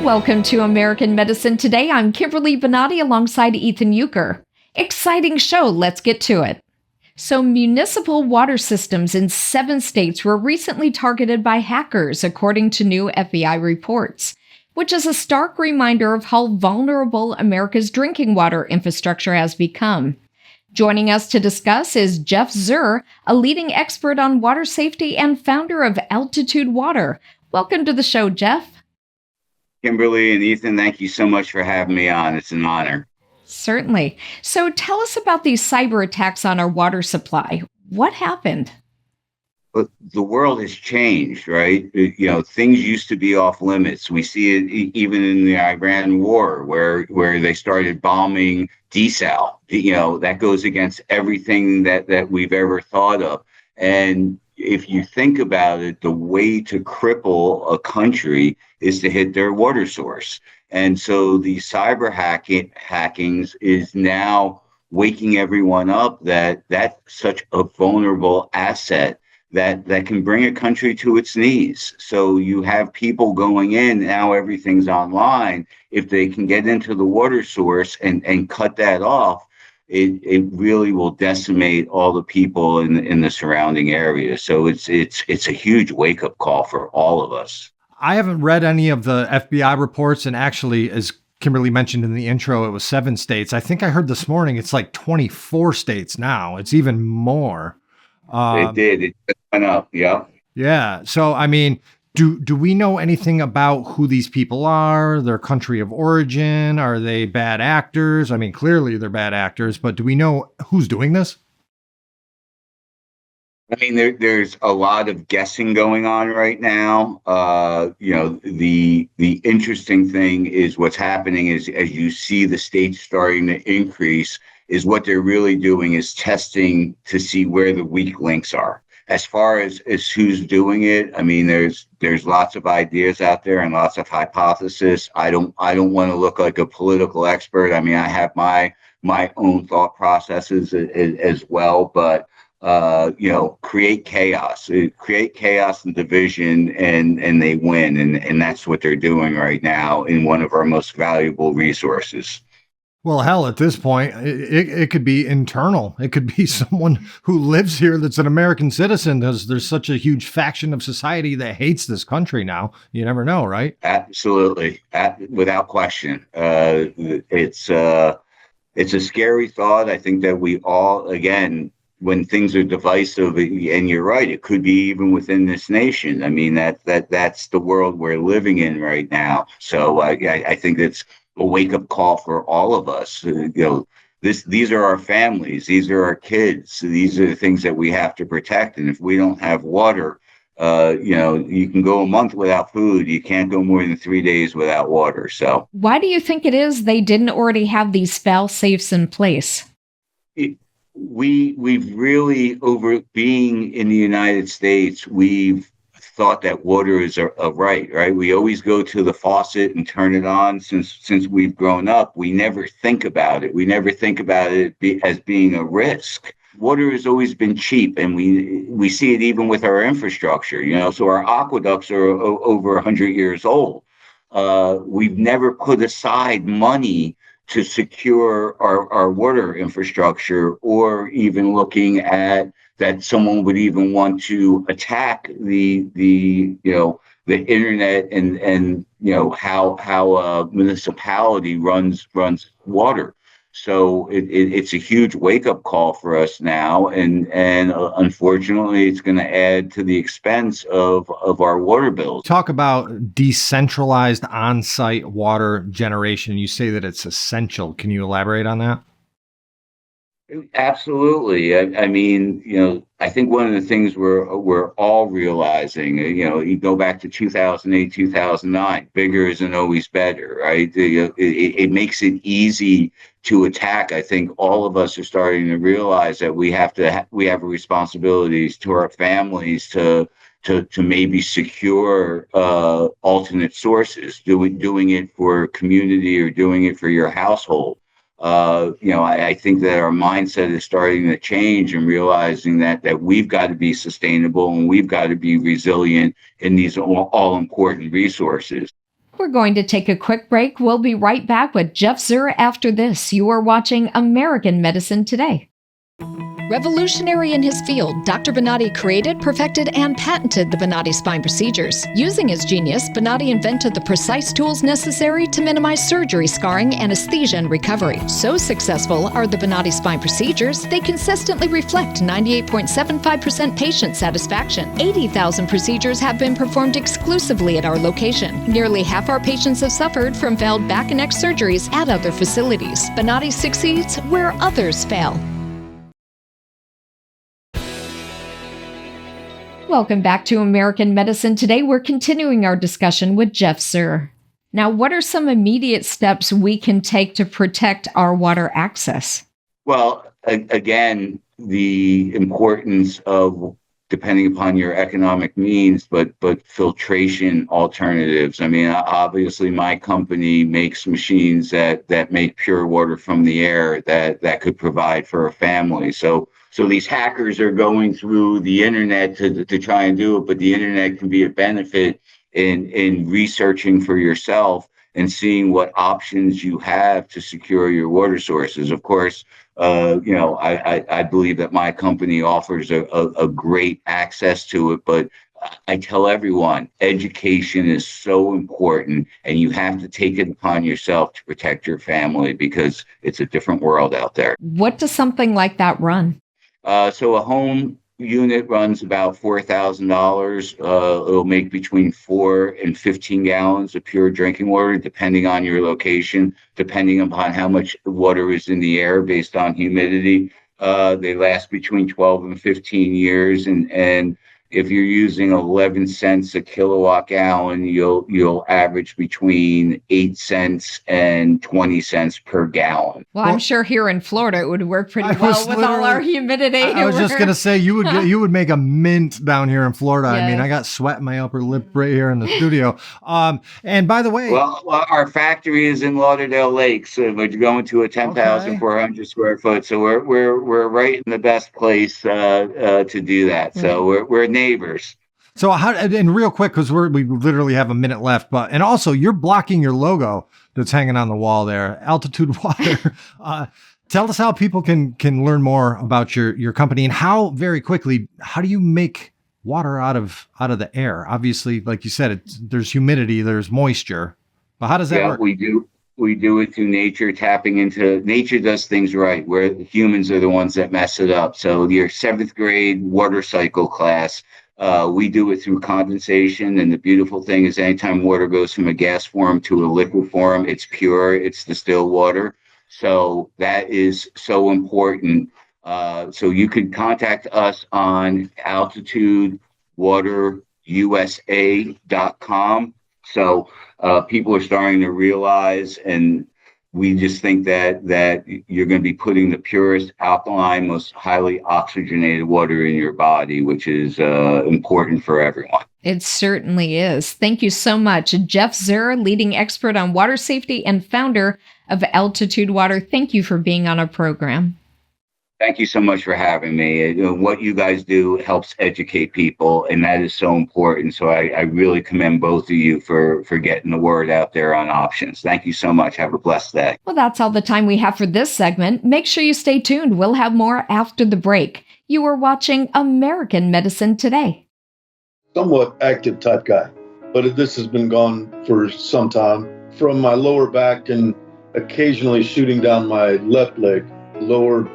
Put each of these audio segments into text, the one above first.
Welcome to American Medicine Today. I'm Kimberly Bonati alongside Ethan Youker. Exciting show. Let's get to it. So, municipal water systems in 7 states were recently targeted by hackers, according to new FBI reports, which is a stark reminder of how vulnerable America's drinking water infrastructure has become. Joining us to discuss is Jeff Szur, a leading expert on water safety and founder of Altitude Water. Welcome to the show, Jeff. Kimberly and Ethan, thank you so much for having me on. It's an honor. Certainly. So tell us about these cyber attacks on our water supply. What happened? But the world has changed, right? Things used to be off limits. We see it even in the Iran war where they started bombing desal. That goes against everything that we've ever thought of. And if you think about it, the way to cripple a country is to hit their water source. And so the cyber hackings is now waking everyone up that that's such a vulnerable asset that can bring a country to its knees. So you have people going in, now everything's online. If they can get into the water source and cut that off, it really will decimate all the people in the surrounding area. So it's a huge wake-up call for all of us. I haven't read any of the FBI reports, and actually, as Kimberly mentioned in the intro, it was 7 states. I think I heard this morning it's like 24 states now. It's even more. It did. It went up. Yeah. Yeah. So, I mean, do we know anything about who these people are, their country of origin? Are they bad actors? I mean, clearly they're bad actors, but do we know who's doing this? I mean, there's a lot of guessing going on right now. The interesting thing is what's happening is as you see the states starting to increase, is what they're really doing is testing to see where the weak links are. As far as who's doing it, I mean, there's lots of ideas out there and lots of hypotheses. I don't want to look like a political expert. I mean, I have my own thought processes as well, but create chaos and division, and they win, and that's what they're doing right now in one of our most valuable resources. Well, hell, at this point, it could be internal. It could be someone who lives here that's an American citizen. There's such a huge faction of society that hates this country now. You never know, right? Absolutely, without question. It's a scary thought. I think that we all, again, when things are divisive, and you're right, it could be even within this nation. I mean, that's the world we're living in right now. So I think it's a wake-up call for all of us. These are our families, these are our kids, these are the things that we have to protect. And if we don't have water, you can go a month without food, you can't go more than 3 days without water. So why do you think it is they didn't already have these fail-safes in place? We've really, over being in the United States, we've thought that water is a right? We always go to the faucet and turn it on. Since we've grown up, we never think about it. We never think about it as being a risk. Water has always been cheap, and we see it even with our infrastructure. So our aqueducts are over 100 years old. We've never put aside money to secure our water infrastructure, or even looking at that someone would even want to attack the internet and how a municipality runs water. So it's a huge wake-up call for us now, and unfortunately, it's going to add to the expense of our water bills. Talk about decentralized on-site water generation. You say that it's essential. Can you elaborate on that? Absolutely. I mean, I think one of the things we're all realizing, you go back to 2008, 2009, bigger isn't always better, right? It makes it easy to attack. I think all of us are starting to realize that we have responsibilities to our families to maybe secure alternate sources, doing it for community or doing it for your household. I think that our mindset is starting to change and realizing that we've got to be sustainable and we've got to be resilient in these all important resources. We're going to take a quick break. We'll be right back with Jeff Szur after this. You are watching American Medicine Today. Revolutionary in his field, Dr. Bonati created, perfected, and patented the Bonati Spine procedures. Using his genius, Bonati invented the precise tools necessary to minimize surgery, scarring, anesthesia, and recovery. So successful are the Bonati Spine procedures, they consistently reflect 98.75% patient satisfaction. 80,000 procedures have been performed exclusively at our location. Nearly half our patients have suffered from failed back and neck surgeries at other facilities. Bonati succeeds where others fail. Welcome back to American Medicine Today. We're continuing our discussion with Jeff Szur. Now, what are some immediate steps we can take to protect our water access? Well, again, the importance of, depending upon your economic means, but filtration alternatives. I mean, obviously, my company makes machines that make pure water from the air that could provide for a family. So these hackers are going through the internet to try and do it, but the internet can be a benefit in researching for yourself and seeing what options you have to secure your water sources. Of course, I believe that my company offers a great access to it, but I tell everyone, education is so important, and you have to take it upon yourself to protect your family because it's a different world out there. What does something like that run? So a home unit runs about $4,000. It'll make between 4 and 15 gallons of pure drinking water, depending on your location, depending upon how much water is in the air based on humidity. They last between 12 and 15 years. And if you're using 11 cents a kilowatt gallon, you'll average between 8 cents and 20 cents per gallon. Well, I'm sure here in Florida it would work pretty well with all our humidity. I was just going to say, you would make a mint down here in Florida. Yes. I mean, I got sweat in my upper lip right here in the studio. And by the way, well, our factory is in Lauderdale Lakes, so we're going to a 10,400 square foot. So we're right in the best place to do that. So we're neighbors. So and real quick, because we literally have a minute left, and also you're blocking your logo that's hanging on the wall there, Altitude Water. Tell us how people can learn more about your company, and how, very quickly, how do you make water out of the air? Obviously, like you said, there's humidity, there's moisture, but how does that work? We do it through nature, tapping into nature does things right, where humans are the ones that mess it up. So your 7th grade water cycle class, we do it through condensation. And the beautiful thing is anytime water goes from a gas form to a liquid form, it's pure, it's distilled water. So that is so important. So you can contact us on altitudewaterusa.com. So people are starting to realize, and we just think that you're going to be putting the purest, alkaline, most highly oxygenated water in your body, which is important for everyone. It certainly is. Thank you so much. Jeff Szur, leading expert on water safety and founder of Altitude Water. Thank you for being on our program. Thank you so much for having me. What you guys do helps educate people, and that is so important. So I really commend both of you for getting the word out there on options. Thank you so much. Have a blessed day. Well, that's all the time we have for this segment. Make sure you stay tuned. We'll have more after the break. You are watching American Medicine Today. Somewhat active type guy, but this has been gone for some time. From my lower back and occasionally shooting down my left leg, lower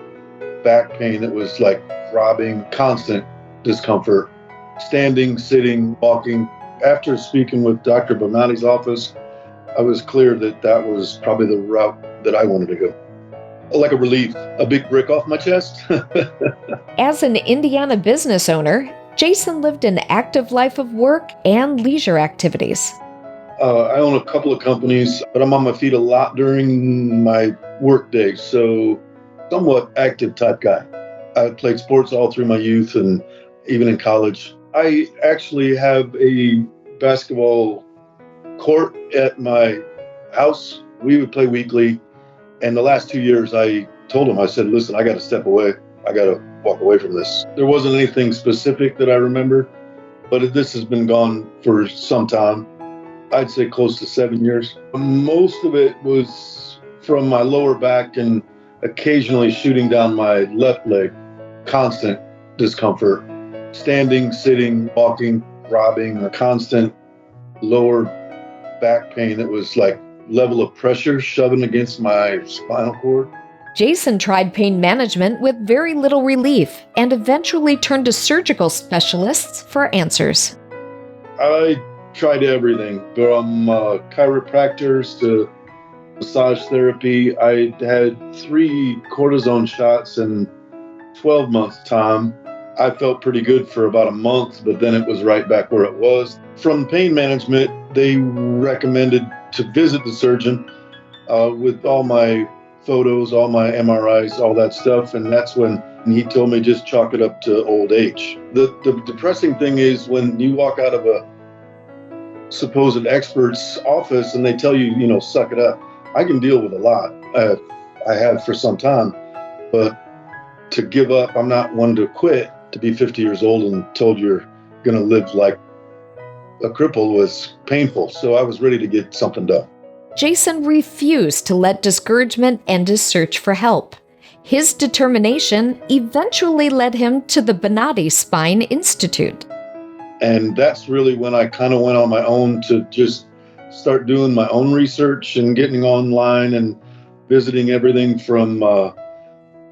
back pain that was like throbbing, constant discomfort, standing, sitting, walking. After speaking with Dr. Bonati's office, I was clear that was probably the route that I wanted to go. Like a relief, a big brick off my chest. As an Indiana business owner, Jason lived an active life of work and leisure activities. I own a couple of companies, but I'm on my feet a lot during my work days. So somewhat active type guy. I played sports all through my youth and even in college. I actually have a basketball court at my house. We would play weekly. And the last 2 years, I told him, I said, listen, I got to step away. I got to walk away from this. There wasn't anything specific that I remember, but this has been gone for some time. I'd say close to 7 years. Most of it was from my lower back and occasionally shooting down my left leg. Constant discomfort. Standing, sitting, walking, robbing, a constant lower back pain that was like level of pressure shoving against my spinal cord. Jason tried pain management with very little relief and eventually turned to surgical specialists for answers. I tried everything from chiropractors to massage therapy. I had 3 cortisone shots in 12 months' time. I felt pretty good for about a month, but then it was right back where it was. From pain management, they recommended to visit the surgeon with all my photos, all my MRIs, all that stuff. And that's when he told me just chalk it up to old age. The depressing thing is when you walk out of a supposed expert's office and they tell you, suck it up. I can deal with a lot. I have for some time, but to give up, I'm not one to quit. To be 50 years old and told you're going to live like a cripple was painful. So I was ready to get something done. Jason refused to let discouragement end his search for help. His determination eventually led him to the Bonati Spine Institute. And that's really when I kind of went on my own to just start doing my own research and getting online and visiting everything from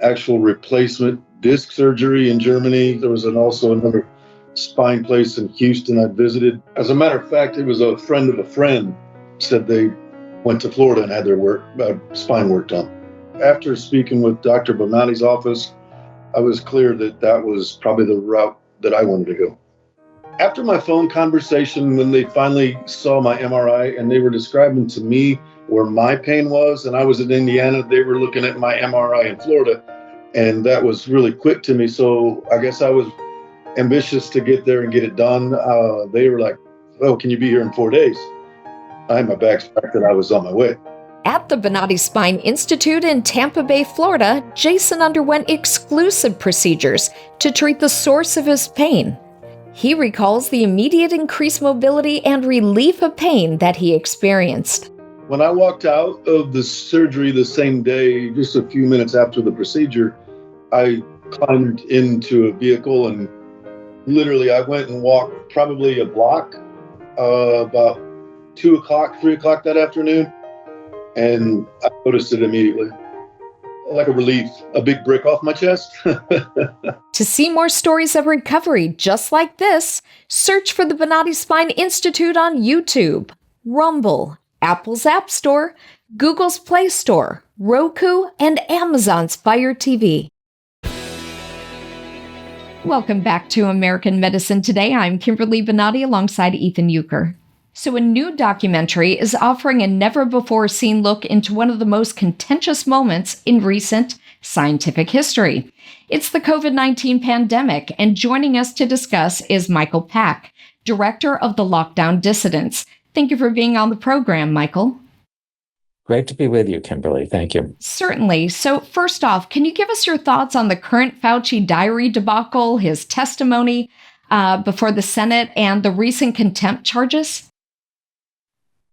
actual replacement disc surgery in Germany. There was also another spine place in Houston I visited. As a matter of fact, it was a friend of a friend said they went to Florida and had their spine work done. After speaking with Dr. Bonati's office, I was clear that that was probably the route that I wanted to go. After my phone conversation, when they finally saw my MRI and they were describing to me where my pain was, and I was in Indiana, they were looking at my MRI in Florida, and that was really quick to me. So I guess I was ambitious to get there and get it done. They were like, "Oh, can you be here in 4 days?" I had my bags packed and I was on my way. At the Bonati Spine Institute in Tampa Bay, Florida, Jason underwent exclusive procedures to treat the source of his pain. He recalls the immediate increased mobility and relief of pain that he experienced. When I walked out of the surgery the same day, just a few minutes after the procedure, I climbed into a vehicle and literally I went and walked probably a block about 2 o'clock, 3 o'clock that afternoon. And I noticed it immediately. Like a relief, a big brick off my chest. To see more stories of recovery just like this, search for the Bonati Spine Institute on YouTube, Rumble, Apple's App Store, Google's Play Store, Roku, and Amazon's Fire TV. Welcome back to American Medicine Today. I'm Kimberly Bonati alongside Ethan Youker. So a new documentary is offering a never-before-seen look into one of the most contentious moments in recent scientific history. It's the COVID-19 pandemic, and joining us to discuss is Michael Pack, director of the Lockdown Dissidents. Thank you for being on the program, Michael. Great to be with you, Kimberly. Thank you. Certainly. So first off, can you give us your thoughts on the current Fauci diary debacle, his testimony before the Senate, and the recent contempt charges?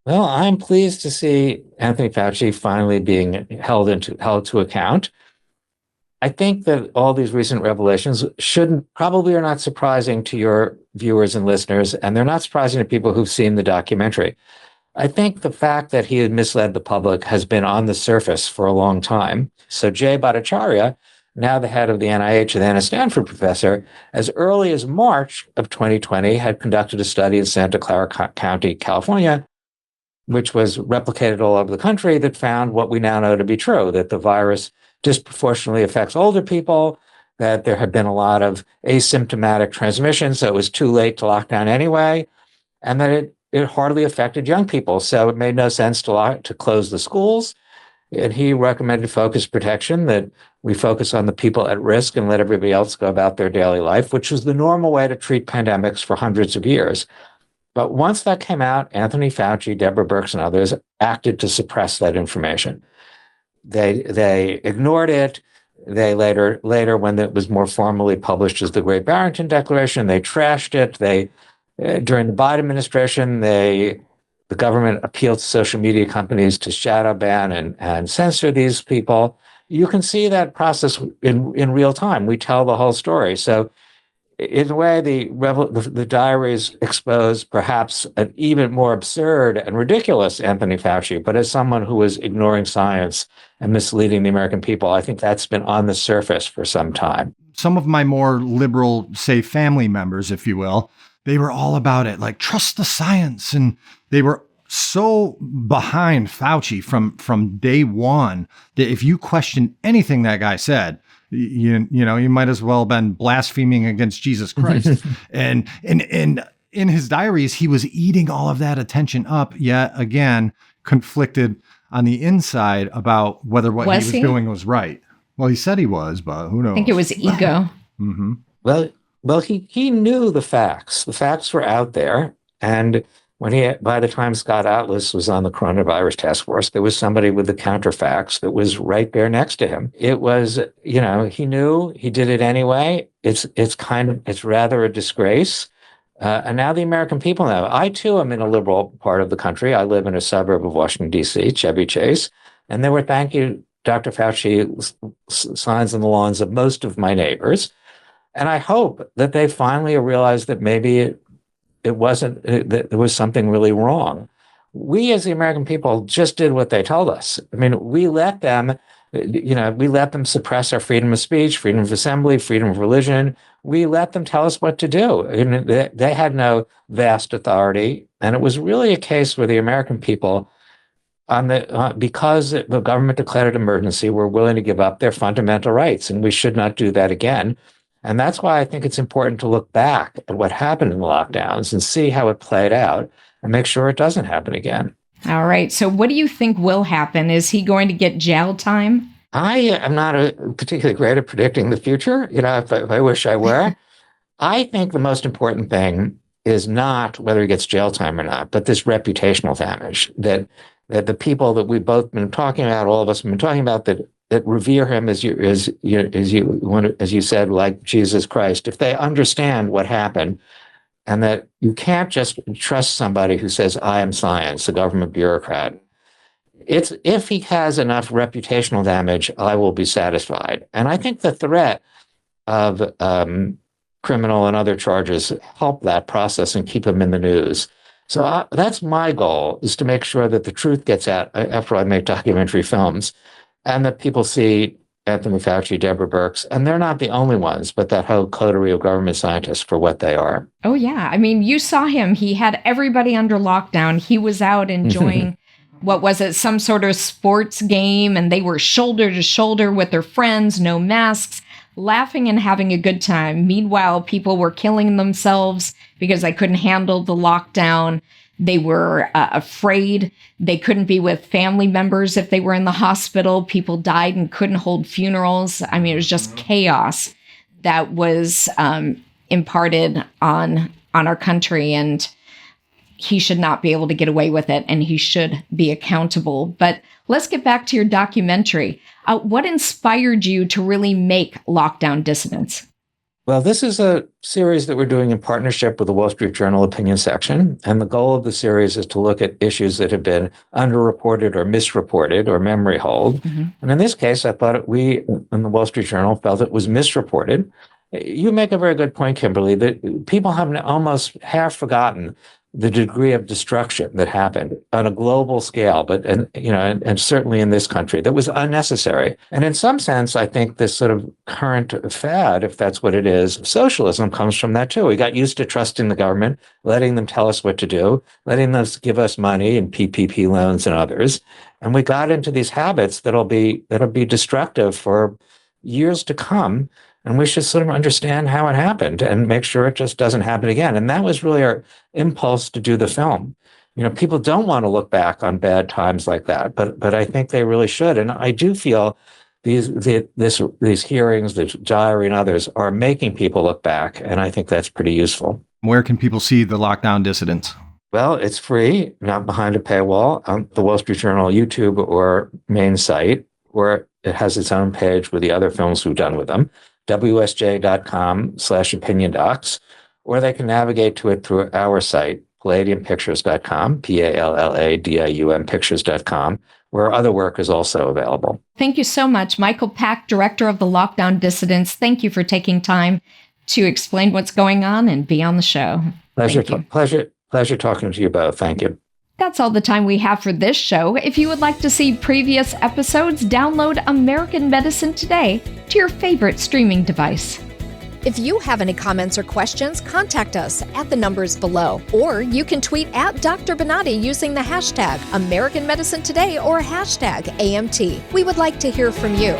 Well, I'm pleased to see Anthony Fauci finally being held to account. I think that all these recent revelations probably are not surprising to your viewers and listeners, and they're not surprising to people who've seen the documentary. I think the fact that he had misled the public has been on the surface for a long time. So Jay Bhattacharya, now the head of the NIH and then a Stanford professor, as early as March of 2020, had conducted a study in Santa Clara County, California, which was replicated all over the country, that found what we now know to be true, that the virus disproportionately affects older people, that there had been a lot of asymptomatic transmission, so it was too late to lock down anyway, and that it hardly affected young people, so it made no sense to close the schools. And he recommended focused protection, that we focus on the people at risk and let everybody else go about their daily life, which was the normal way to treat pandemics for hundreds of years. But once that came out, Anthony Fauci, Deborah Birx, and others acted to suppress that information. They ignored it. They later, when it was more formally published as the Great Barrington Declaration, they trashed it. During the Biden administration, they the government appealed to social media companies to shadow ban and censor these people. You can see that process in real time. We tell the whole story. So in a way, the diaries expose perhaps an even more absurd and ridiculous Anthony Fauci, but as someone who was ignoring science and misleading the American people, I think that's been on the surface for some time. Some of my more liberal, say, family members, if you will, they were all about it, like trust the science. And they were so behind Fauci from day one that if you question anything that guy said, you might as well have been blaspheming against Jesus Christ. and in his diaries, he was eating all of that attention up, yet again, conflicted on the inside about whether what he was doing was right. Well, he said he was, but who knows? I think it was ego. Mm-hmm. Well, he knew the facts. The facts were out there. And by the time Scott Atlas was on the coronavirus task force, there was somebody with the counterfacts that was right there next to him. It was, he knew, he did it anyway. It's rather a disgrace. And now the American people know. I too am in a liberal part of the country. I live in a suburb of Washington, D.C., Chevy Chase. And there were, thank you, Dr. Fauci, signs on the lawns of most of my neighbors. And I hope that they finally realized that maybe it wasn't, that there was something really wrong. We as the American people just did what they told us. I mean, we let them suppress our freedom of speech, freedom of assembly, freedom of religion. We let them tell us what to do. And they had no vast authority. And it was really a case where the American people, because the government declared an emergency, were willing to give up their fundamental rights. And we should not do that again. And that's why I think it's important to look back at what happened in the lockdowns and see how it played out and make sure it doesn't happen again. All right. So what do you think will happen? Is he going to get jail time? I am not particularly great at predicting the future. If I wish I were. I think the most important thing is not whether he gets jail time or not, but this reputational damage that the people that we've both been talking about, all of us have been talking about, that revere him as you said, like Jesus Christ, if they understand what happened, and that you can't just trust somebody who says, I am science, a government bureaucrat. If he has enough reputational damage, I will be satisfied. And I think the threat of criminal and other charges help that process and keep him in the news. So that's my goal, is to make sure that the truth gets out after I make documentary films, and that people see Anthony Fauci, Deborah Birx, and they're not the only ones, but that whole coterie of government scientists for what they are. Oh, yeah. I mean, you saw him. He had everybody under lockdown. He was out enjoying, what was it, some sort of sports game, and they were shoulder to shoulder with their friends, no masks, laughing and having a good time. Meanwhile, people were killing themselves because they couldn't handle the lockdown. They were afraid. They couldn't be with family members if they were in the hospital. People died and couldn't hold funerals. I mean, it was just chaos that was imparted on our country, and he should not be able to get away with it, and he should be accountable. But let's get back to your documentary. What inspired you to really make Lockdown Dissidents? Well, this is a series that we're doing in partnership with the Wall Street Journal opinion section. And the goal of the series is to look at issues that have been underreported or misreported or memory hold. Mm-hmm. And in this case, I thought we in the Wall Street Journal felt it was misreported. You make a very good point, Kimberly, that people have almost half forgotten the degree of destruction that happened on a global scale, but and certainly in this country, that was unnecessary. And in some sense, I think this sort of current fad, if that's what it is, socialism comes from that too. We got used to trusting the government, letting them tell us what to do, letting them give us money and PPP loans and others, and we got into these habits that'll be destructive for years to come. And we should sort of understand how it happened and make sure it just doesn't happen again. And that was really our impulse to do the film. People don't want to look back on bad times like that, but I think they really should. And I do feel these hearings, the diary and others, are making people look back. And I think that's pretty useful. Where can people see the Lockdown Dissidents? Well, it's free, not behind a paywall, on the Wall Street Journal YouTube or main site, where it has its own page with the other films we've done with them. WSJ.com/opinion docs, or they can navigate to it through our site, palladiumpictures.com, Palladium pictures.com, where other work is also available. Thank you so much, Michael Pack, director of the Lockdown Dissidents. Thank you for taking time to explain what's going on and be on the show. Pleasure talking to you both. Thank you. That's all the time we have for this show. If you would like to see previous episodes, download American Medicine Today to your favorite streaming device. If you have any comments or questions, contact us at the numbers below. Or you can tweet at Dr. Bonati using the hashtag American Medicine Today or hashtag AMT. We would like to hear from you.